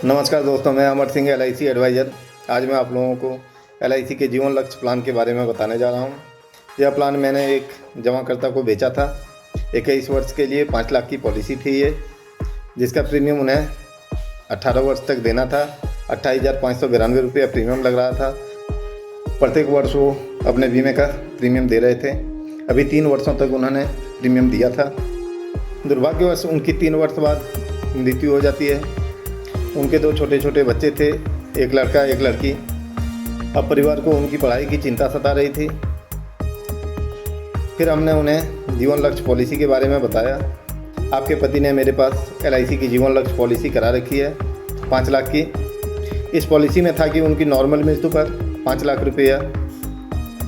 नमस्कार दोस्तों, मैं अमर सिंह LIC एडवाइज़र। आज मैं आप लोगों को LIC के जीवन लक्ष्य प्लान के बारे में बताने जा रहा हूँ। यह प्लान मैंने एक जमाकर्ता को बेचा था। 21 वर्ष के लिए 5 लाख की पॉलिसी थी ये, जिसका प्रीमियम उन्हें 18 वर्ष तक देना था। 28,592 रुपया प्रीमियम लग रहा था। प्रत्येक वर्ष वो अपने बीमे का प्रीमियम दे रहे थे। अभी 3 वर्षों तक उन्होंने प्रीमियम दिया था। दुर्भाग्यवश उनकी 3 वर्ष बाद मृत्यु हो जाती है। उनके 2 छोटे छोटे बच्चे थे, एक लड़का एक लड़की। अब परिवार को उनकी पढ़ाई की चिंता सता रही थी। फिर हमने उन्हें जीवन लक्ष्य पॉलिसी के बारे में बताया। आपके पति ने मेरे पास LIC की जीवन लक्ष्य पॉलिसी करा रखी है 5 लाख की। इस पॉलिसी में था कि उनकी नॉर्मल मृत्यु पर 5 लाख रुपया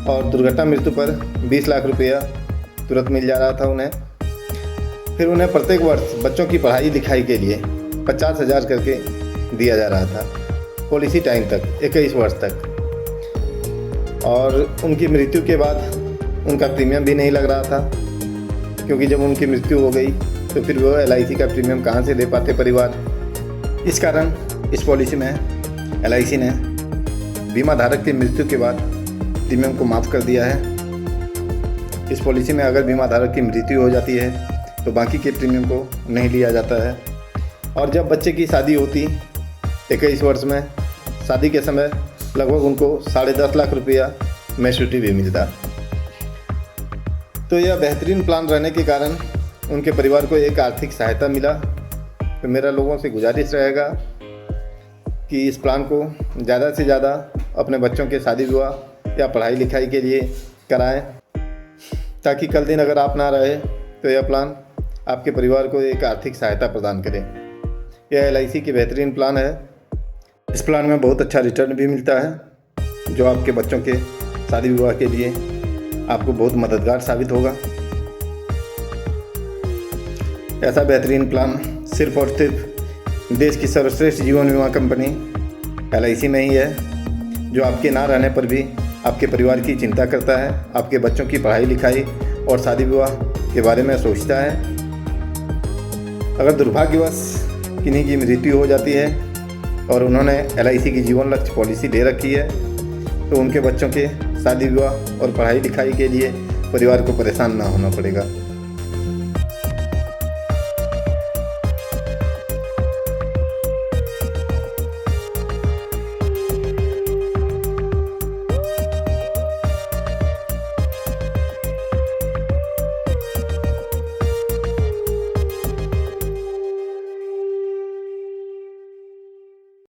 और दुर्घटना मृत्यु पर 20 लाख रुपया तुरंत मिल जा रहा था उन्हें। फिर उन्हें प्रत्येक वर्ष बच्चों की पढ़ाई लिखाई के लिए 50,000 करके दिया जा रहा था पॉलिसी टाइम तक, 21 वर्ष तक। और उनकी मृत्यु के बाद उनका प्रीमियम भी नहीं लग रहा था, क्योंकि जब उनकी मृत्यु हो गई तो फिर वो LIC का प्रीमियम कहाँ से दे पाते परिवार। इस कारण इस पॉलिसी में LIC ने बीमा धारक की मृत्यु के बाद प्रीमियम को माफ़ कर दिया है। इस पॉलिसी में अगर बीमा धारक की मृत्यु हो जाती है तो बाकी के प्रीमियम को नहीं लिया जाता है। और जब बच्चे की शादी होती 21 वर्ष में, शादी के समय लगभग उनको 10.5 लाख रुपया मैच्योरिटी भी मिलता। तो यह बेहतरीन प्लान रहने के कारण उनके परिवार को एक आर्थिक सहायता मिला। तो मेरा लोगों से गुजारिश रहेगा कि इस प्लान को ज़्यादा से ज़्यादा अपने बच्चों के शादी विवाह या पढ़ाई लिखाई के लिए कराएं, ताकि कल दिन अगर आप ना रहे तो यह प्लान आपके परिवार को एक आर्थिक सहायता प्रदान करे। यह LIC की बेहतरीन प्लान है। इस प्लान में बहुत अच्छा रिटर्न भी मिलता है, जो आपके बच्चों के शादी विवाह के लिए आपको बहुत मददगार साबित होगा। ऐसा बेहतरीन प्लान सिर्फ और सिर्फ देश की सर्वश्रेष्ठ जीवन बीमा कंपनी LIC में ही है, जो आपके ना रहने पर भी आपके परिवार की चिंता करता है, आपके बच्चों की पढ़ाई लिखाई और शादी विवाह के बारे में सोचता है। अगर दुर्भाग्यवश किन्हीं की मृत्यु हो जाती है और उन्होंने LIC की जीवन लक्ष्य पॉलिसी ले रखी है, तो उनके बच्चों के शादी विवाह और पढ़ाई लिखाई के लिए परिवार को परेशान ना होना पड़ेगा।